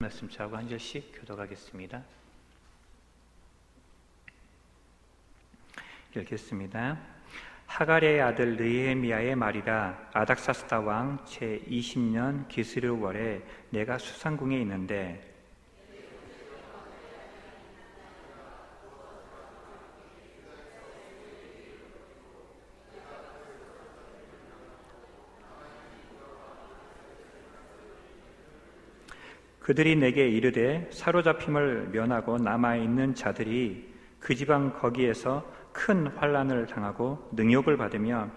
말씀 자고 한 절씩 교독하겠습니다. 읽겠습니다. 하갈의 아들 느헤미야의 말이라. 아닥사스다 왕 제20년 기스르 월에 내가 수상궁에 있는데 그들이 내게 이르되 사로잡힘을 면하고 남아있는 자들이 그 지방 거기에서 큰 환난을 당하고 능욕을 받으며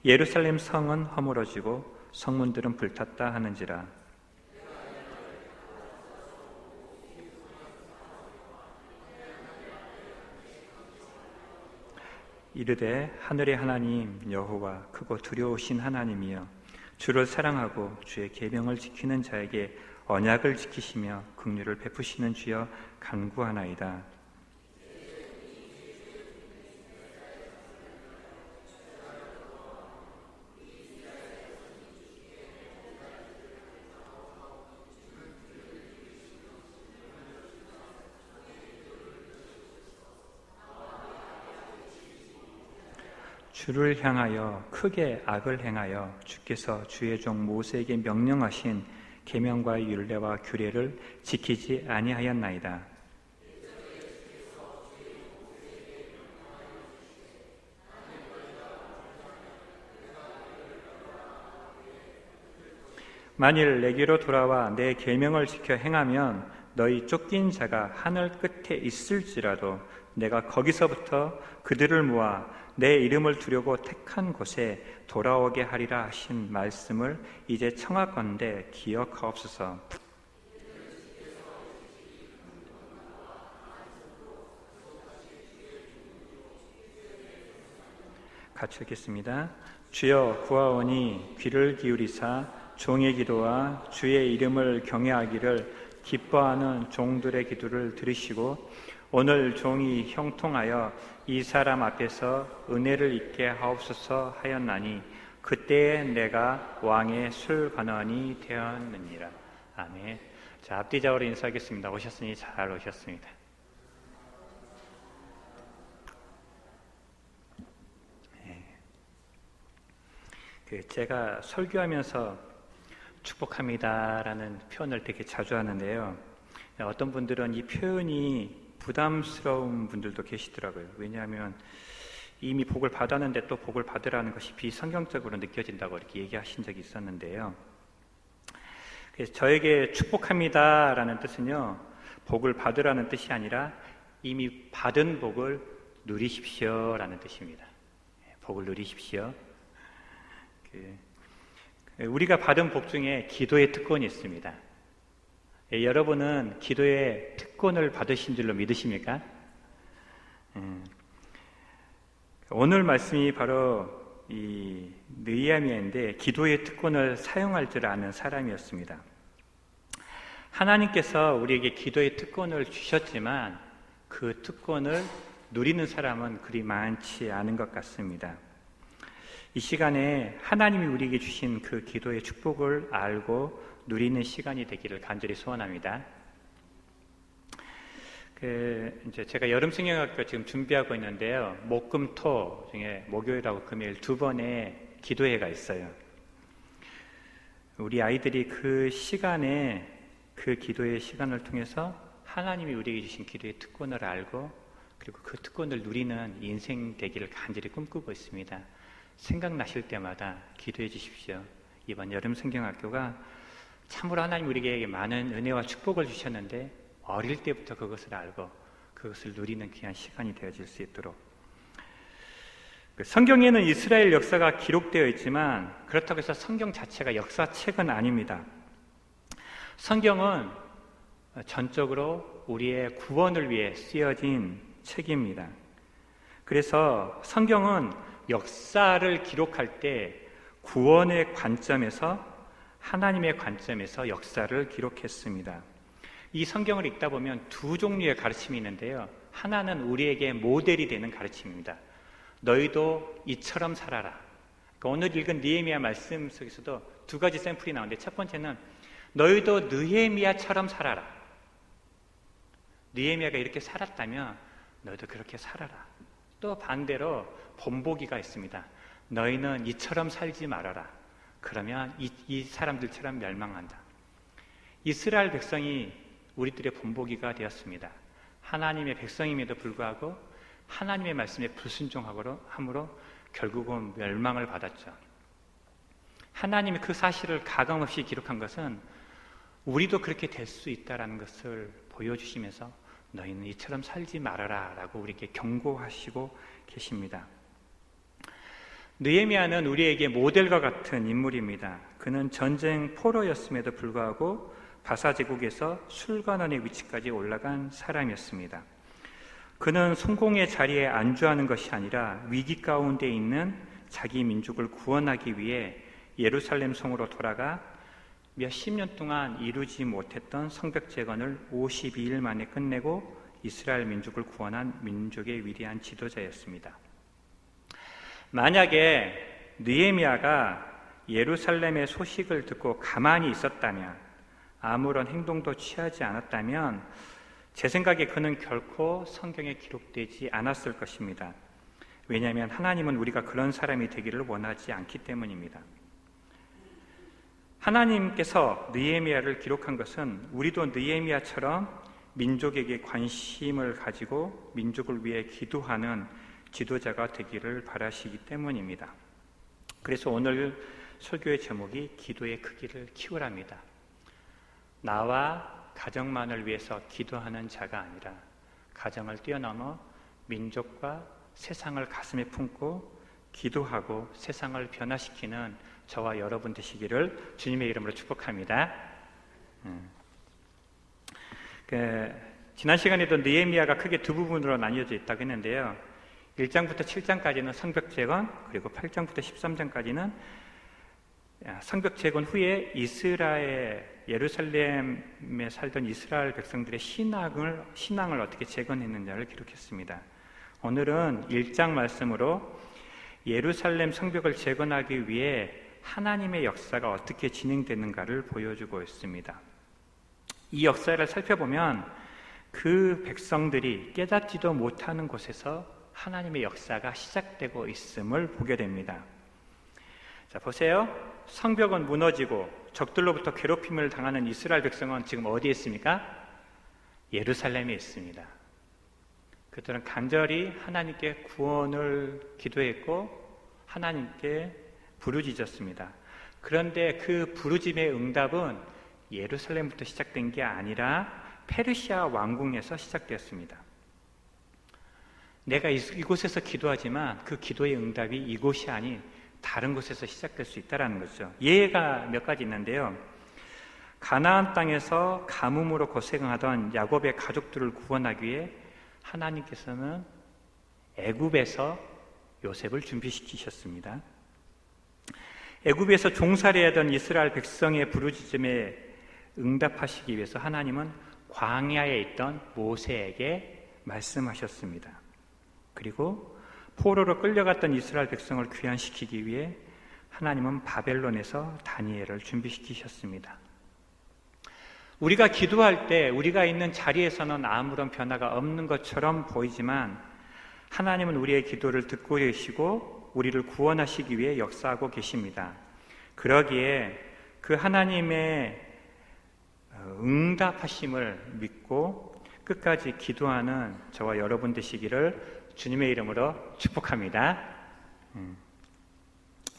예루살렘 성은 허물어지고 성문들은 불탔다 하는지라. 이르되 하늘의 하나님 여호와 크고 두려우신 하나님이여 주를 사랑하고 주의 계명을 지키는 자에게 언약을 지키시며 긍휼을 베푸시는 주여 간구하나이다. 주를 향하여 크게 악을 행하여 주께서 주의 종 모세에게 명령하신 계명과 율례와 규례를 지키지 아니하였나이다. 만일 내게로 돌아와 내 계명을 지켜 행하면 너희 쫓긴 자가 하늘 끝에 있을지라도 내가 거기서부터 그들을 모아 내 이름을 두려고 택한 곳에 돌아오게 하리라 하신 말씀을 이제 청하건대 기억하옵소서. 같이 읽겠습니다. 주여 구하오니 귀를 기울이사 종의 기도와 주의 이름을 경외하기를 기뻐하는 종들의 기도를 들으시고 오늘 종이 형통하여 이 사람 앞에서 은혜를 입게 하옵소서 하였나니 그때에 내가 왕의 술관원이 되었느니라. 아멘. 자, 앞뒤자로 인사하겠습니다. 오셨으니 잘 오셨습니다. 제가 설교하면서 축복합니다라는 표현을 되게 자주 하는데요. 어떤 분들은 이 표현이 부담스러운 분들도 계시더라고요. 왜냐하면 이미 복을 받았는데 또 복을 받으라는 것이 비성경적으로 느껴진다고 이렇게 얘기하신 적이 있었는데요. 그래서 저에게 축복합니다라는 뜻은요, 복을 받으라는 뜻이 아니라 이미 받은 복을 누리십시오라는 뜻입니다. 복을 누리십시오. 우리가 받은 복 중에 기도의 특권이 있습니다. 여러분은 기도의 특권을 받으신 줄로 믿으십니까? 오늘 말씀이 바로 이 느헤미야인데 기도의 특권을 사용할 줄 아는 사람이었습니다. 하나님께서 우리에게 기도의 특권을 주셨지만 그 특권을 누리는 사람은 그리 많지 않은 것 같습니다. 이 시간에 하나님이 우리에게 주신 그 기도의 축복을 알고 누리는 시간이 되기를 간절히 소원합니다. 이제 제가 여름 성경학교 지금 준비하고 있는데요. 목, 금, 토 중에 목요일하고 금요일 두 번의 기도회가 있어요. 우리 아이들이 그 시간에 그 기도의 시간을 통해서 하나님이 우리에게 주신 기도의 특권을 알고 그리고 그 특권을 누리는 인생 되기를 간절히 꿈꾸고 있습니다. 생각나실 때마다 기도해 주십시오. 이번 여름 성경학교가 참으로 하나님 우리에게 많은 은혜와 축복을 주셨는데 어릴 때부터 그것을 알고 그것을 누리는 귀한 시간이 되어질 수 있도록. 성경에는 이스라엘 역사가 기록되어 있지만 그렇다고 해서 성경 자체가 역사책은 아닙니다. 성경은 전적으로 우리의 구원을 위해 쓰여진 책입니다. 그래서 성경은 역사를 기록할 때 구원의 관점에서 하나님의 관점에서 역사를 기록했습니다. 이 성경을 읽다 보면 두 종류의 가르침이 있는데요. 하나는 우리에게 모델이 되는 가르침입니다. 너희도 이처럼 살아라. 그러니까 오늘 읽은 느헤미야 말씀 속에서도 두 가지 샘플이 나오는데 첫 번째는 너희도 느헤미야처럼 살아라. 느헤미야가 이렇게 살았다면 너희도 그렇게 살아라. 또 반대로 본보기가 있습니다. 너희는 이처럼 살지 말아라. 그러면 이 사람들처럼 멸망한다. 이스라엘 백성이 우리들의 본보기가 되었습니다. 하나님의 백성임에도 불구하고 하나님의 말씀에 불순종함으로 결국은 멸망을 받았죠. 하나님이 그 사실을 가감없이 기록한 것은 우리도 그렇게 될 수 있다는 것을 보여주시면서 너희는 이처럼 살지 말아라 라고 우리에게 경고하시고 계십니다. 느헤미야는 우리에게 모델과 같은 인물입니다. 그는 전쟁 포로였음에도 불구하고 바사제국에서 술관원의 위치까지 올라간 사람이었습니다. 그는 성공의 자리에 안주하는 것이 아니라 위기 가운데 있는 자기 민족을 구원하기 위해 예루살렘 성으로 돌아가 몇십 년 동안 이루지 못했던 성벽 재건을 52일 만에 끝내고 이스라엘 민족을 구원한 민족의 위대한 지도자였습니다. 만약에 느헤미야가 예루살렘의 소식을 듣고 가만히 있었다면, 아무런 행동도 취하지 않았다면 제 생각에 그는 결코 성경에 기록되지 않았을 것입니다. 왜냐하면 하나님은 우리가 그런 사람이 되기를 원하지 않기 때문입니다. 하나님께서 느헤미야를 기록한 것은 우리도 느헤미야처럼 민족에게 관심을 가지고 민족을 위해 기도하는 지도자가 되기를 바라시기 때문입니다. 그래서 오늘 설교의 제목이 기도의 크기를 키우랍니다. 나와 가정만을 위해서 기도하는 자가 아니라 가정을 뛰어넘어 민족과 세상을 가슴에 품고 기도하고 세상을 변화시키는 저와 여러분 되시기를 주님의 이름으로 축복합니다. 지난 시간에도 느헤미야가 크게 두 부분으로 나뉘어져 있다고 했는데요. 1장부터 7장까지는 성벽 재건, 그리고 8장부터 13장까지는 성벽 재건 후에 예루살렘에 살던 이스라엘 백성들의 신앙을 어떻게 재건했는지를 기록했습니다. 오늘은 1장 말씀으로 예루살렘 성벽을 재건하기 위해 하나님의 역사가 어떻게 진행되는가를 보여주고 있습니다. 이 역사를 살펴보면 그 백성들이 깨닫지도 못하는 곳에서 하나님의 역사가 시작되고 있음을 보게 됩니다. 자, 보세요. 성벽은 무너지고 적들로부터 괴롭힘을 당하는 이스라엘 백성은 지금 어디에 있습니까? 예루살렘에 있습니다. 그들은 간절히 하나님께 구원을 기도했고 하나님께 부르짖었습니다. 그런데 그 부르짖음의 응답은 예루살렘부터 시작된 게 아니라 페르시아 왕궁에서 시작되었습니다. 내가 이곳에서 기도하지만 그 기도의 응답이 이곳이 아닌 다른 곳에서 시작될 수 있다는 거죠. 예가 몇 가지 있는데요. 가나안 땅에서 가뭄으로 고생하던 야곱의 가족들을 구원하기 위해 하나님께서는 애굽에서 요셉을 준비시키셨습니다. 애굽에서 종살이하던 이스라엘 백성의 부르짖음에 응답하시기 위해서 하나님은 광야에 있던 모세에게 말씀하셨습니다. 그리고 포로로 끌려갔던 이스라엘 백성을 귀환시키기 위해 하나님은 바벨론에서 다니엘을 준비시키셨습니다. 우리가 기도할 때 우리가 있는 자리에서는 아무런 변화가 없는 것처럼 보이지만 하나님은 우리의 기도를 듣고 계시고 우리를 구원하시기 위해 역사하고 계십니다. 그러기에 그 하나님의 응답하심을 믿고 끝까지 기도하는 저와 여러분 되시기를 주님의 이름으로 축복합니다.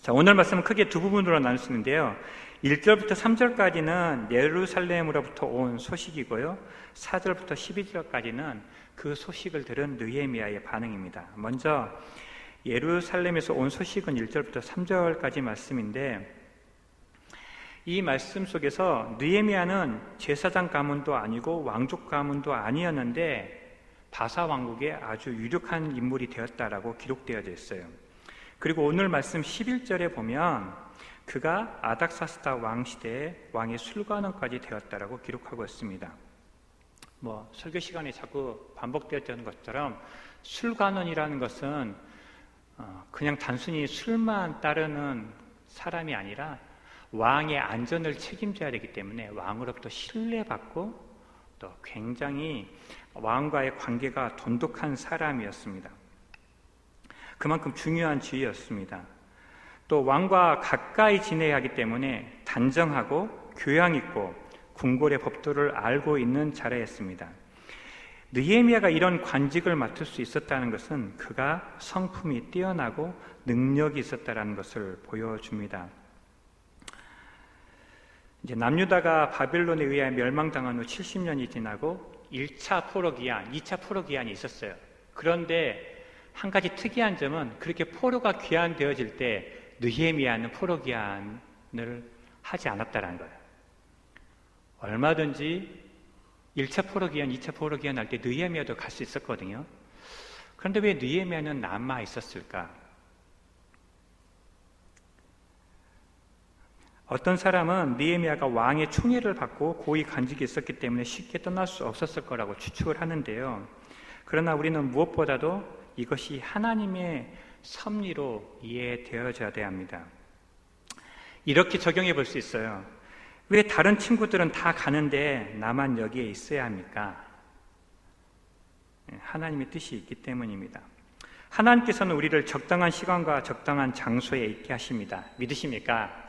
자, 오늘 말씀은 크게 두 부분으로 나눌 수 있는데요. 1절부터 3절까지는 예루살렘으로부터 온 소식이고요. 4절부터 12절까지는 그 소식을 들은 느헤미야의 반응입니다. 먼저 예루살렘에서 온 소식은 1절부터 3절까지 말씀인데, 이 말씀 속에서 느헤미야는 제사장 가문도 아니고 왕족 가문도 아니었는데 바사 왕국의 아주 유력한 인물이 되었다라고 기록되어져 있어요. 그리고 오늘 말씀 11절에 보면 그가 아닥사스다 왕 시대에 왕의 술관원까지 되었다라고 기록하고 있습니다. 설교 시간에 자꾸 반복되었던 것처럼 술관원이라는 것은 그냥 단순히 술만 따르는 사람이 아니라 왕의 안전을 책임져야 되기 때문에 왕으로부터 신뢰받고 또 굉장히 왕과의 관계가 돈독한 사람이었습니다. 그만큼 중요한 지위였습니다. 또 왕과 가까이 지내야 하기 때문에 단정하고 교양 있고 궁궐의 법도를 알고 있는 자라였습니다. 느헤미야가 이런 관직을 맡을 수 있었다는 것은 그가 성품이 뛰어나고 능력이 있었다는 것을 보여줍니다. 이제 남유다가 바벨론에 의해 멸망당한 후 70년이 지나고 1차 포로기한, 2차 포로기한이 있었어요. 그런데 한 가지 특이한 점은 그렇게 포로가 귀환되어질 때 느헤미야는 포로기한을 하지 않았다는 거예요. 얼마든지 1차 포로기한, 2차 포로기한 할 때 느헤미야도 갈 수 있었거든요. 그런데 왜 느헤미야는 남아 있었을까? 어떤 사람은 느헤미야가 왕의 총애를 받고 고위 관직이 있었기 때문에 쉽게 떠날 수 없었을 거라고 추측을 하는데요. 그러나 우리는 무엇보다도 이것이 하나님의 섭리로 이해되어져야 합니다. 이렇게 적용해 볼 수 있어요. 왜 다른 친구들은 다 가는데 나만 여기에 있어야 합니까? 하나님의 뜻이 있기 때문입니다. 하나님께서는 우리를 적당한 시간과 적당한 장소에 있게 하십니다. 믿으십니까?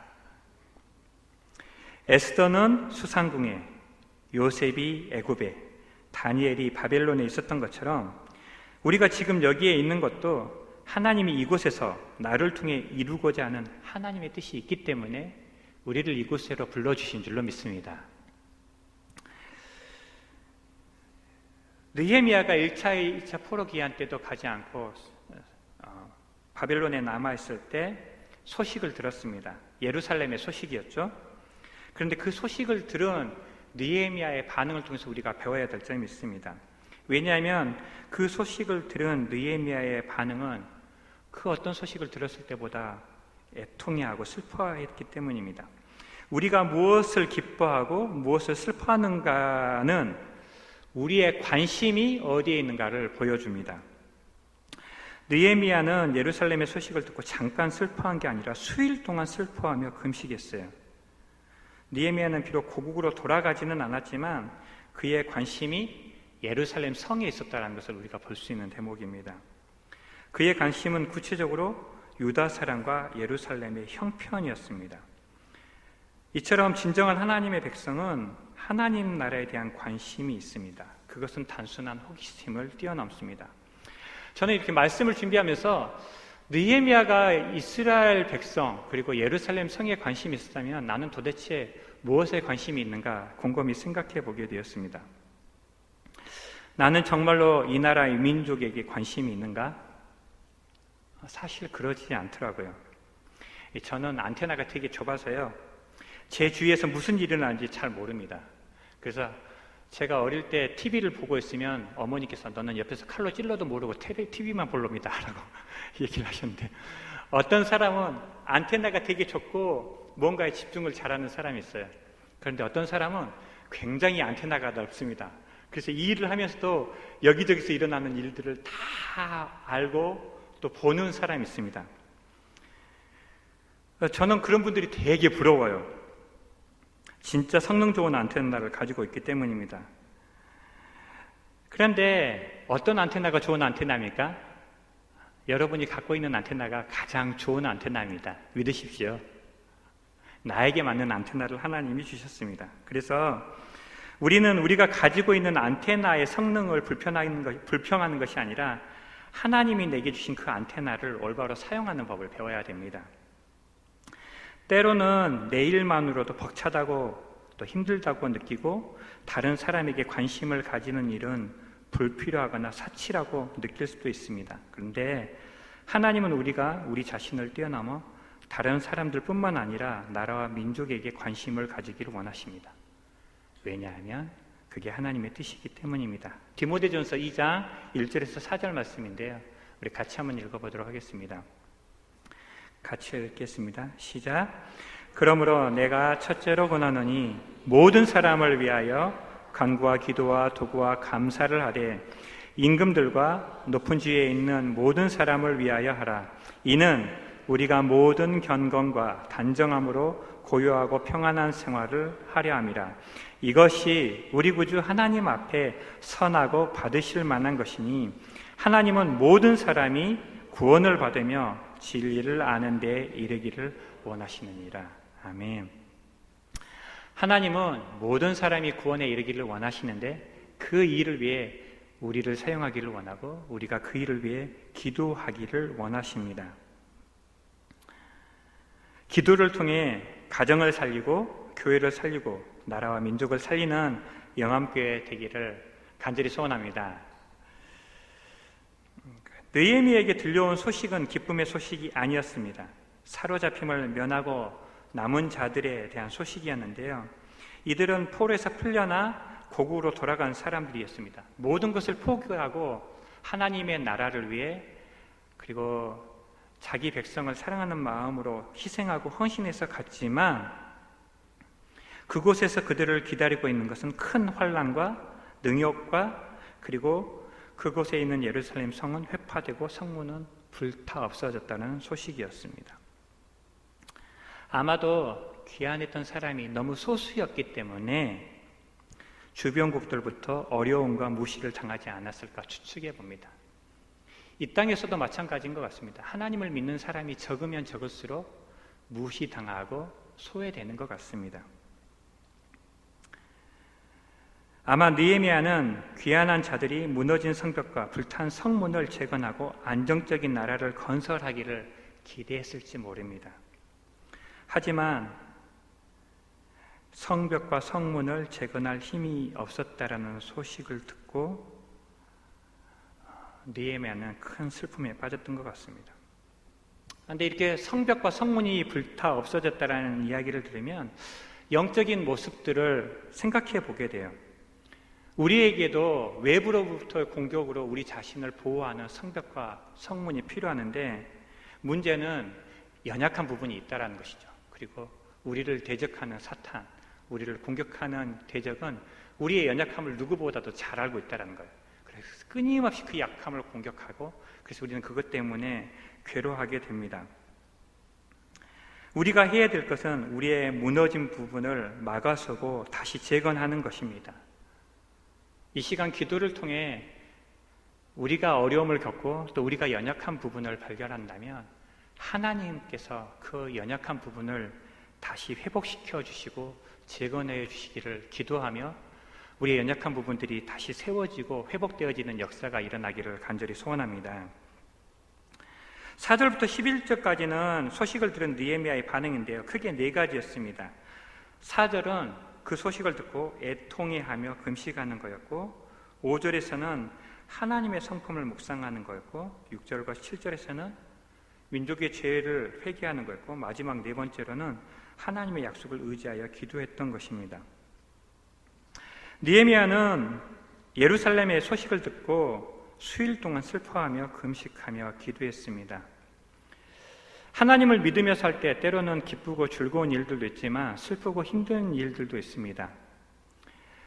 에스더는 수상궁에, 요셉이 애굽에, 다니엘이 바벨론에 있었던 것처럼 우리가 지금 여기에 있는 것도 하나님이 이곳에서 나를 통해 이루고자 하는 하나님의 뜻이 있기 때문에 우리를 이곳으로 불러주신 줄로 믿습니다. 느헤미야가 1차, 2차 포로기한 때도 가지 않고 바벨론에 남아있을 때 소식을 들었습니다. 예루살렘의 소식이었죠. 그런데 그 소식을 들은 느헤미야의 반응을 통해서 우리가 배워야 될 점이 있습니다. 왜냐하면 그 소식을 들은 느헤미야의 반응은 그 어떤 소식을 들었을 때보다 애통해하고 슬퍼했기 때문입니다. 우리가 무엇을 기뻐하고 무엇을 슬퍼하는가는 우리의 관심이 어디에 있는가를 보여줍니다. 느헤미야는 예루살렘의 소식을 듣고 잠깐 슬퍼한 게 아니라 수일 동안 슬퍼하며 금식했어요. 느헤미야는 비록 고국으로 돌아가지는 않았지만 그의 관심이 예루살렘 성에 있었다는 것을 우리가 볼 수 있는 대목입니다. 그의 관심은 구체적으로 유다 사람과 예루살렘의 형편이었습니다. 이처럼 진정한 하나님의 백성은 하나님 나라에 대한 관심이 있습니다. 그것은 단순한 호기심을 뛰어넘습니다. 저는 이렇게 말씀을 준비하면서 느헤미야가 이스라엘 백성 그리고 예루살렘 성에 관심이 있었다면 나는 도대체 무엇에 관심이 있는가 곰곰이 생각해 보게 되었습니다. 나는 정말로 이 나라의 민족에게 관심이 있는가? 사실 그러지 않더라고요. 저는 안테나가 되게 좁아서요. 제 주위에서 무슨 일이 일어나는지 잘 모릅니다. 그래서 제가 어릴 때 TV를 보고 있으면 어머니께서 너는 옆에서 칼로 찔러도 모르고 TV만 볼랍니다 라고 얘기를 하셨는데, 어떤 사람은 안테나가 되게 좁고 뭔가에 집중을 잘하는 사람이 있어요. 그런데 어떤 사람은 굉장히 안테나가 넓습니다. 그래서 이 일을 하면서도 여기저기서 일어나는 일들을 다 알고 또 보는 사람이 있습니다. 저는 그런 분들이 되게 부러워요. 진짜 성능 좋은 안테나를 가지고 있기 때문입니다. 그런데 어떤 안테나가 좋은 안테나입니까? 여러분이 갖고 있는 안테나가 가장 좋은 안테나입니다. 믿으십시오. 나에게 맞는 안테나를 하나님이 주셨습니다. 그래서 우리는 우리가 가지고 있는 안테나의 성능을 불평하는 것이 아니라 하나님이 내게 주신 그 안테나를 올바로 사용하는 법을 배워야 됩니다. 때로는 내 일만으로도 벅차다고 또 힘들다고 느끼고 다른 사람에게 관심을 가지는 일은 불필요하거나 사치라고 느낄 수도 있습니다. 그런데 하나님은 우리가 우리 자신을 뛰어넘어 다른 사람들뿐만 아니라 나라와 민족에게 관심을 가지기를 원하십니다. 왜냐하면 그게 하나님의 뜻이기 때문입니다. 디모데전서 2장 1절에서 4절 말씀인데요. 우리 같이 한번 읽어보도록 하겠습니다. 같이 읽겠습니다. 시작. 그러므로 내가 첫째로 권하노니 모든 사람을 위하여 간구와 기도와 도구와 감사를 하되 임금들과 높은 지위에 있는 모든 사람을 위하여 하라. 이는 우리가 모든 견건과 단정함으로 고요하고 평안한 생활을 하려 함이라. 이것이 우리 구주 하나님 앞에 선하고 받으실 만한 것이니 하나님은 모든 사람이 구원을 받으며 진리를 아는 데 이르기를 원하시느니라. 아멘. 하나님은 모든 사람이 구원에 이르기를 원하시는데 그 일을 위해 우리를 사용하기를 원하고 우리가 그 일을 위해 기도하기를 원하십니다. 기도를 통해 가정을 살리고 교회를 살리고 나라와 민족을 살리는 영암교회 되기를 간절히 소원합니다. 느헤미야에게 들려온 소식은 기쁨의 소식이 아니었습니다. 사로잡힘을 면하고 남은 자들에 대한 소식이었는데요. 이들은 포로에서 풀려나 고국으로 돌아간 사람들이었습니다. 모든 것을 포기하고 하나님의 나라를 위해 그리고 자기 백성을 사랑하는 마음으로 희생하고 헌신해서 갔지만 그곳에서 그들을 기다리고 있는 것은 큰 환난과 능욕과 그리고 그곳에 있는 예루살렘 성은 회파되고 성문은 불타 없어졌다는 소식이었습니다. 아마도 귀환했던 사람이 너무 소수였기 때문에 주변국들부터 어려움과 무시를 당하지 않았을까 추측해 봅니다. 이 땅에서도 마찬가지인 것 같습니다. 하나님을 믿는 사람이 적으면 적을수록 무시당하고 소외되는 것 같습니다. 아마 느헤미야는 귀환한 자들이 무너진 성벽과 불탄 성문을 재건하고 안정적인 나라를 건설하기를 기대했을지 모릅니다. 하지만 성벽과 성문을 재건할 힘이 없었다라는 소식을 듣고 느헤미야는 큰 슬픔에 빠졌던 것 같습니다. 그런데 이렇게 성벽과 성문이 불타 없어졌다라는 이야기를 들으면 영적인 모습들을 생각해 보게 돼요. 우리에게도 외부로부터의 공격으로 우리 자신을 보호하는 성벽과 성문이 필요하는데 문제는 연약한 부분이 있다는 것이죠. 그리고 우리를 대적하는 사탄, 우리를 공격하는 대적은 우리의 연약함을 누구보다도 잘 알고 있다는 거예요. 그래서 끊임없이 그 약함을 공격하고 그래서 우리는 그것 때문에 괴로워하게 됩니다. 우리가 해야 될 것은 우리의 무너진 부분을 막아서고 다시 재건하는 것입니다. 이 시간 기도를 통해 우리가 어려움을 겪고 또 우리가 연약한 부분을 발견한다면 하나님께서 그 연약한 부분을 다시 회복시켜 주시고 재건해 주시기를 기도하며 우리의 연약한 부분들이 다시 세워지고 회복되어지는 역사가 일어나기를 간절히 소원합니다. 4절부터 11절까지는 소식을 들은 느헤미야의 반응인데요. 크게 네 가지였습니다. 4절은 그 소식을 듣고 애통해하며 금식하는 거였고 5절에서는 하나님의 성품을 묵상하는 거였고 6절과 7절에서는 민족의 죄를 회개하는 거였고 마지막 네 번째로는 하나님의 약속을 의지하여 기도했던 것입니다. 느헤미야는 예루살렘의 소식을 듣고 수일 동안 슬퍼하며 금식하며 기도했습니다. 하나님을 믿으며 살 때 때로는 기쁘고 즐거운 일들도 있지만 슬프고 힘든 일들도 있습니다.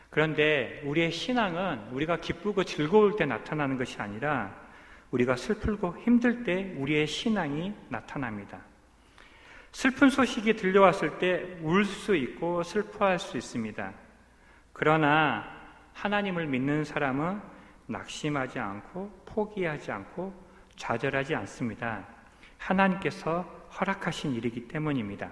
그런데 우리의 신앙은 우리가 기쁘고 즐거울 때 나타나는 것이 아니라 우리가 슬프고 힘들 때 우리의 신앙이 나타납니다. 슬픈 소식이 들려왔을 때 울 수 있고 슬퍼할 수 있습니다. 그러나 하나님을 믿는 사람은 낙심하지 않고 포기하지 않고 좌절하지 않습니다. 하나님께서 허락하신 일이기 때문입니다.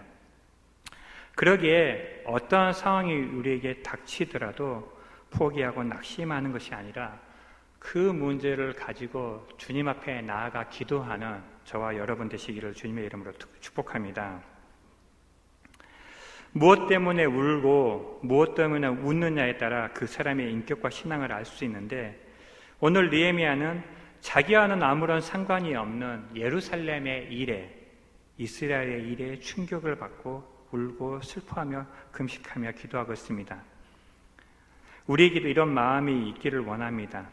그러기에 어떠한 상황이 우리에게 닥치더라도 포기하고 낙심하는 것이 아니라 그 문제를 가지고 주님 앞에 나아가 기도하는 저와 여러분 되시기를 주님의 이름으로 축복합니다. 무엇 때문에 울고 무엇 때문에 웃느냐에 따라 그 사람의 인격과 신앙을 알 수 있는데 오늘 느헤미야는 자기와는 아무런 상관이 없는 예루살렘의 일에 이스라엘의 일에 충격을 받고 울고 슬퍼하며 금식하며 기도하고 있습니다. 우리에게도 이런 마음이 있기를 원합니다.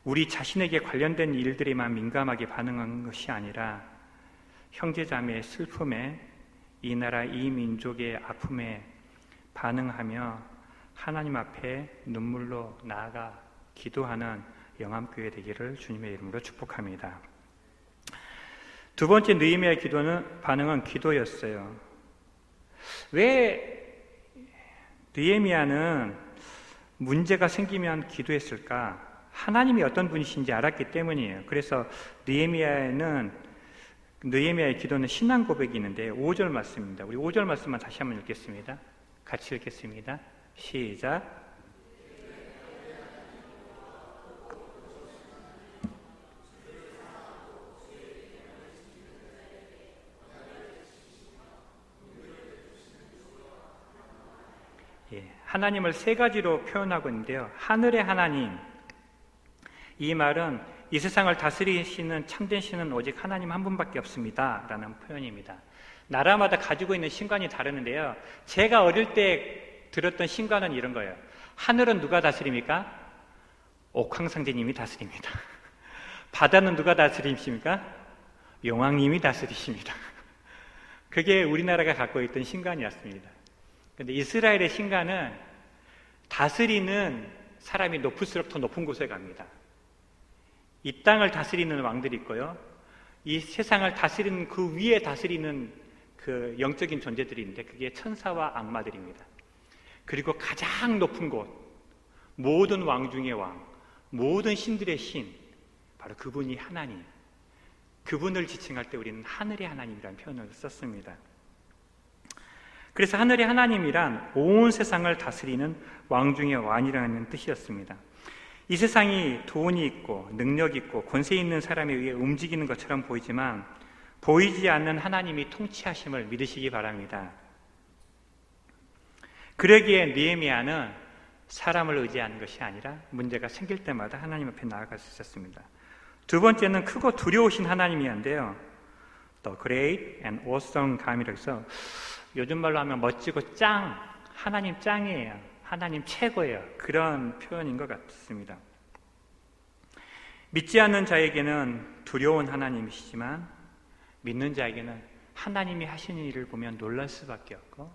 우리 자신에게 관련된 일들에만 민감하게 반응하는 것이 아니라 형제자매의 슬픔에 이 나라 이 민족의 아픔에 반응하며 하나님 앞에 눈물로 나아가 기도하는 영암교회 되기를 주님의 이름으로 축복합니다. 두 번째 느헤미야의 반응은 기도였어요. 왜 느헤미야는 문제가 생기면 기도했을까? 하나님이 어떤 분이신지 알았기 때문이에요. 그래서 느헤미야의 기도는 신앙 고백이 있는데 5절 말씀입니다. 우리 5절 말씀만 다시 한번 읽겠습니다. 같이 읽겠습니다. 시작. 하나님을 세 가지로 표현하고 있는데요. 하늘의 하나님, 이 말은 이 세상을 다스리시는 참된 신은 오직 하나님 한 분밖에 없습니다 라는 표현입니다. 나라마다 가지고 있는 신관이 다르는데요, 제가 어릴 때 들었던 신관은 이런 거예요. 하늘은 누가 다스립니까? 옥황상제님이 다스립니다. 바다는 누가 다스리십니까? 용왕님이 다스리십니다. 그게 우리나라가 갖고 있던 신관이었습니다. 그런데 이스라엘의 신관은 다스리는 사람이 높을수록 더 높은 곳에 갑니다. 이 땅을 다스리는 왕들이 있고요, 이 세상을 다스리는 그 위에 다스리는 그 영적인 존재들이 있는데 그게 천사와 악마들입니다. 그리고 가장 높은 곳, 모든 왕 중의 왕, 모든 신들의 신, 바로 그분이 하나님, 그분을 지칭할 때 우리는 하늘의 하나님이라는 표현을 썼습니다. 그래서 하늘의 하나님이란 온 세상을 다스리는 왕 중의 왕이라는 뜻이었습니다. 이 세상이 돈이 있고 능력 있고 권세 있는 사람에 의해 움직이는 것처럼 보이지만 보이지 않는 하나님이 통치하심을 믿으시기 바랍니다. 그러기에 느헤미야는 사람을 의지하는 것이 아니라 문제가 생길 때마다 하나님 앞에 나아갈 수 있었습니다. 두 번째는 크고 두려우신 하나님이었는데요, The Great and Awesome God이라고 해서 요즘 말로 하면 멋지고 짱, 하나님 짱이에요, 하나님 최고예요, 그런 표현인 것 같습니다. 믿지 않는 자에게는 두려운 하나님이시지만 믿는 자에게는 하나님이 하시는 일을 보면 놀랄 수밖에 없고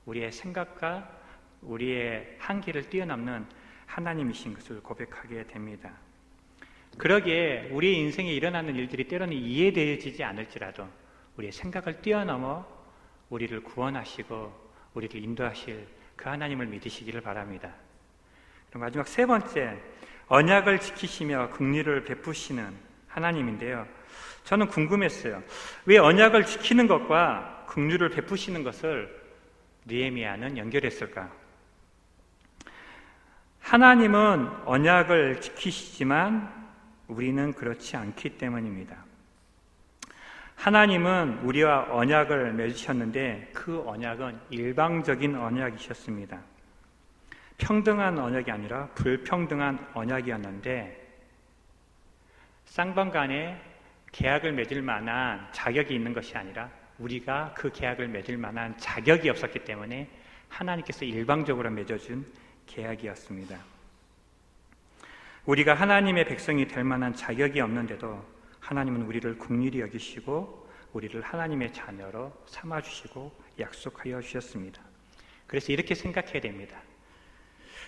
우리의 생각과 우리의 한계를 뛰어넘는 하나님이신 것을 고백하게 됩니다. 그러기에 우리의 인생에 일어나는 일들이 때로는 이해되어지지 않을지라도 우리의 생각을 뛰어넘어 우리를 구원하시고 우리를 인도하실 그 하나님을 믿으시기를 바랍니다. 그리고 마지막 세 번째, 언약을 지키시며 긍휼을 베푸시는 하나님인데요, 저는 궁금했어요. 왜 언약을 지키는 것과 긍휼을 베푸시는 것을 느헤미야는 연결했을까? 하나님은 언약을 지키시지만 우리는 그렇지 않기 때문입니다. 하나님은 우리와 언약을 맺으셨는데 그 언약은 일방적인 언약이셨습니다. 평등한 언약이 아니라 불평등한 언약이었는데 쌍방간에 계약을 맺을 만한 자격이 있는 것이 아니라 우리가 그 계약을 맺을 만한 자격이 없었기 때문에 하나님께서 일방적으로 맺어준 계약이었습니다. 우리가 하나님의 백성이 될 만한 자격이 없는데도 하나님은 우리를 긍휼히 여기시고 우리를 하나님의 자녀로 삼아주시고 약속하여 주셨습니다. 그래서 이렇게 생각해야 됩니다.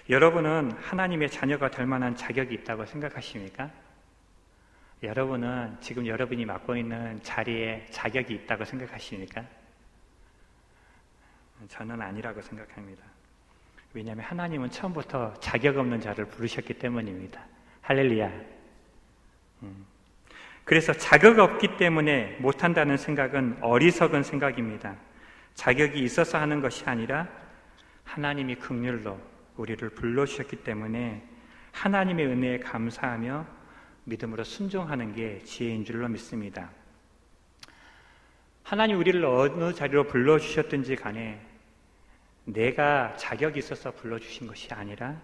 여러분은 하나님의 자녀가 될 만한 자격이 있다고 생각하십니까? 여러분은 지금 여러분이 맡고 있는 자리에 자격이 있다고 생각하십니까? 저는 아니라고 생각합니다. 왜냐하면 하나님은 처음부터 자격 없는 자를 부르셨기 때문입니다. 할렐루야. 그래서 자격 없기 때문에 못한다는 생각은 어리석은 생각입니다. 자격이 있어서 하는 것이 아니라 하나님이 긍휼로 우리를 불러주셨기 때문에 하나님의 은혜에 감사하며 믿음으로 순종하는 게 지혜인 줄로 믿습니다. 하나님 우리를 어느 자리로 불러주셨든지 간에 내가 자격이 있어서 불러주신 것이 아니라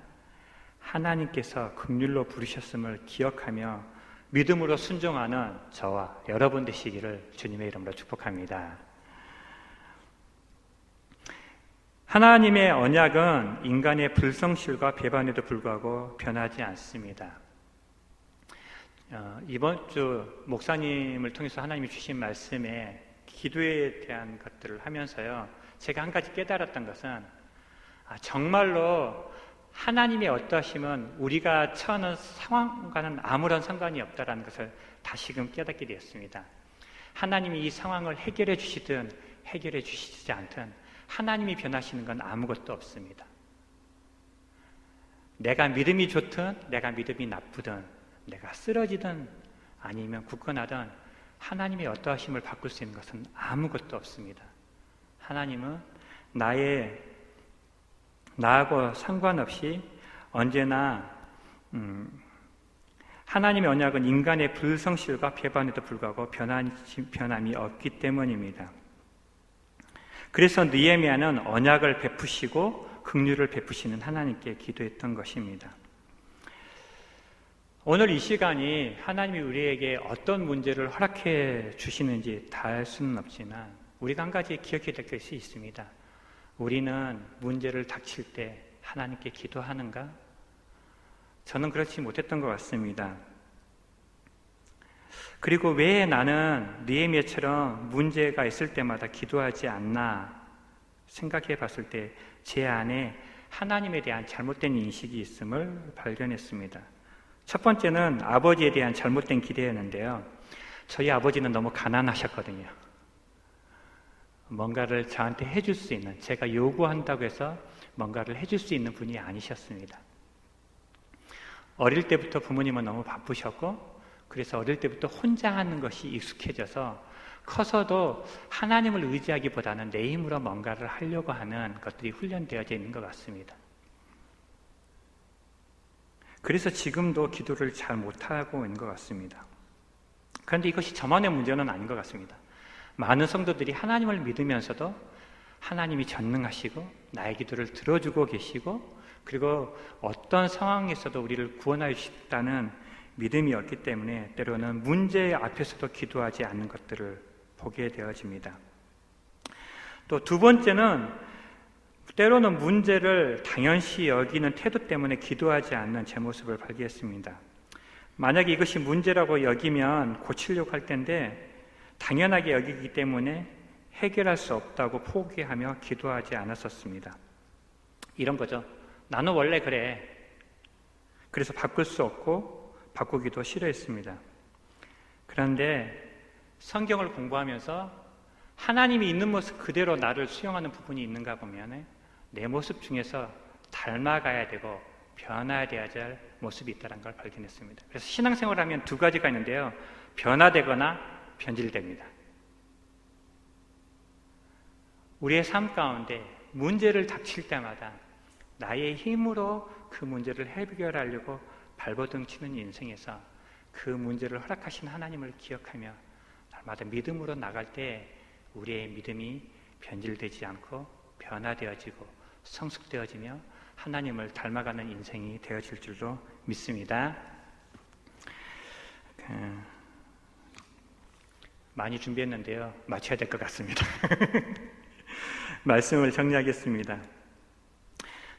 하나님께서 긍휼로 부르셨음을 기억하며 믿음으로 순종하는 저와 여러분 되시기를 주님의 이름으로 축복합니다. 하나님의 언약은 인간의 불성실과 배반에도 불구하고 변하지 않습니다. 이번 주 목사님을 통해서 하나님이 주신 말씀에 기도에 대한 것들을 하면서요, 제가 한 가지 깨달았던 것은 정말로 하나님의 어떠하심은 우리가 처하는 상황과는 아무런 상관이 없다는 것을 다시금 깨닫게 되었습니다. 하나님이 이 상황을 해결해 주시든 해결해 주시지 않든 하나님이 변하시는 건 아무것도 없습니다. 내가 믿음이 좋든 내가 믿음이 나쁘든 내가 쓰러지든 아니면 굳건하든 하나님의 어떠하심을 바꿀 수 있는 것은 아무것도 없습니다. 하나님은 나하고 상관없이 언제나 하나님의 언약은 인간의 불성실과 배반에도 불구하고 변함이 없기 때문입니다. 그래서 느헤미야는 언약을 베푸시고 긍휼을 베푸시는 하나님께 기도했던 것입니다. 오늘 이 시간이 하나님이 우리에게 어떤 문제를 허락해 주시는지 다 알 수는 없지만 우리가 한 가지 기억해야 될 것이 있습니다. 우리는 문제를 닥칠 때 하나님께 기도하는가? 저는 그렇지 못했던 것 같습니다. 그리고 왜 나는 느헤미야처럼 문제가 있을 때마다 기도하지 않나 생각해 봤을 때 제 안에 하나님에 대한 잘못된 인식이 있음을 발견했습니다. 첫 번째는 아버지에 대한 잘못된 기대였는데요. 저희 아버지는 너무 가난하셨거든요. 뭔가를 저한테 해줄 수 있는, 제가 요구한다고 해서 뭔가를 해줄 수 있는 분이 아니셨습니다. 어릴 때부터 부모님은 너무 바쁘셨고 그래서 어릴 때부터 혼자 하는 것이 익숙해져서 커서도 하나님을 의지하기보다는 내 힘으로 뭔가를 하려고 하는 것들이 훈련되어져 있는 것 같습니다. 그래서 지금도 기도를 잘 못하고 있는 것 같습니다. 그런데 이것이 저만의 문제는 아닌 것 같습니다. 많은 성도들이 하나님을 믿으면서도 하나님이 전능하시고 나의 기도를 들어주고 계시고 그리고 어떤 상황에서도 우리를 구원하여 주시다는 믿음이 없기 때문에 때로는 문제 앞에서도 기도하지 않는 것들을 보게 되어집니다. 또 두 번째는 때로는 문제를 당연시 여기는 태도 때문에 기도하지 않는 제 모습을 발견했습니다. 만약에 이것이 문제라고 여기면 고치려고 할 텐데 당연하게 여기기 때문에 해결할 수 없다고 포기하며 기도하지 않았었습니다. 이런 거죠. 나는 원래 그래. 그래서 바꿀 수 없고 바꾸기도 싫어했습니다. 그런데 성경을 공부하면서 하나님이 있는 모습 그대로 나를 수용하는 부분이 있는가 보면 내 모습 중에서 닮아가야 되고 변화되어야 할 모습이 있다는 걸 발견했습니다. 그래서 신앙생활을 하면 두 가지가 있는데요. 변화되거나 변질됩니다. 우리의 삶 가운데 문제를 닥칠 때마다 나의 힘으로 그 문제를 해결하려고 발버둥 치는 인생에서 그 문제를 허락하신 하나님을 기억하며 날마다 믿음으로 나갈 때 우리의 믿음이 변질되지 않고 변화되어지고 성숙되어지며 하나님을 닮아가는 인생이 되어질 줄로 믿습니다. 많이 준비했는데요. 마쳐야 될 것 같습니다. 말씀을 정리하겠습니다.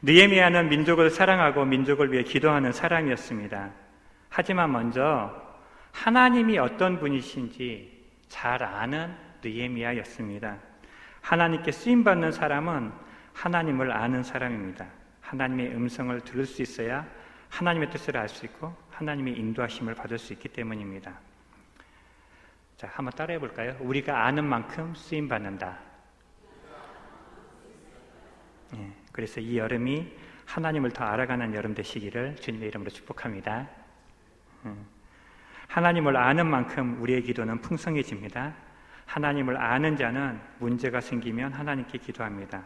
느헤미야는 민족을 사랑하고 민족을 위해 기도하는 사람이었습니다. 하지만 먼저 하나님이 어떤 분이신지 잘 아는 느헤미야였습니다. 하나님께 쓰임받는 사람은 하나님을 아는 사람입니다. 하나님의 음성을 들을 수 있어야 하나님의 뜻을 알 수 있고 하나님의 인도하심을 받을 수 있기 때문입니다. 자, 한번 따라해 볼까요? 우리가 아는 만큼 쓰임받는다. 그래서 이 여름이 하나님을 더 알아가는 여름 되시기를 주님의 이름으로 축복합니다. 하나님을 아는 만큼 우리의 기도는 풍성해집니다. 하나님을 아는 자는 문제가 생기면 하나님께 기도합니다.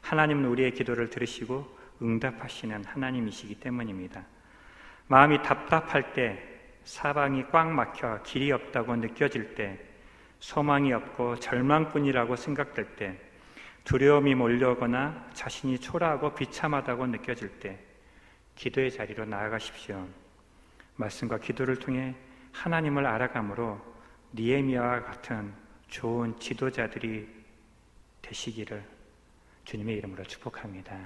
하나님은 우리의 기도를 들으시고 응답하시는 하나님이시기 때문입니다. 마음이 답답할 때, 사방이 꽉 막혀 길이 없다고 느껴질 때, 소망이 없고 절망뿐이라고 생각될 때, 두려움이 몰려오거나 자신이 초라하고 비참하다고 느껴질 때 기도의 자리로 나아가십시오. 말씀과 기도를 통해 하나님을 알아감으로 느헤미야와 같은 좋은 지도자들이 되시기를 주님의 이름으로 축복합니다.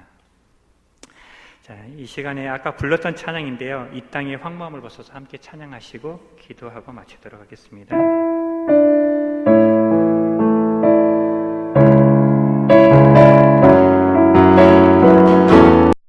자, 이 시간에 아까 불렀던 찬양인데요. 이 땅의 황무함을 벗어서 함께 찬양하시고 기도하고 마치도록 하겠습니다.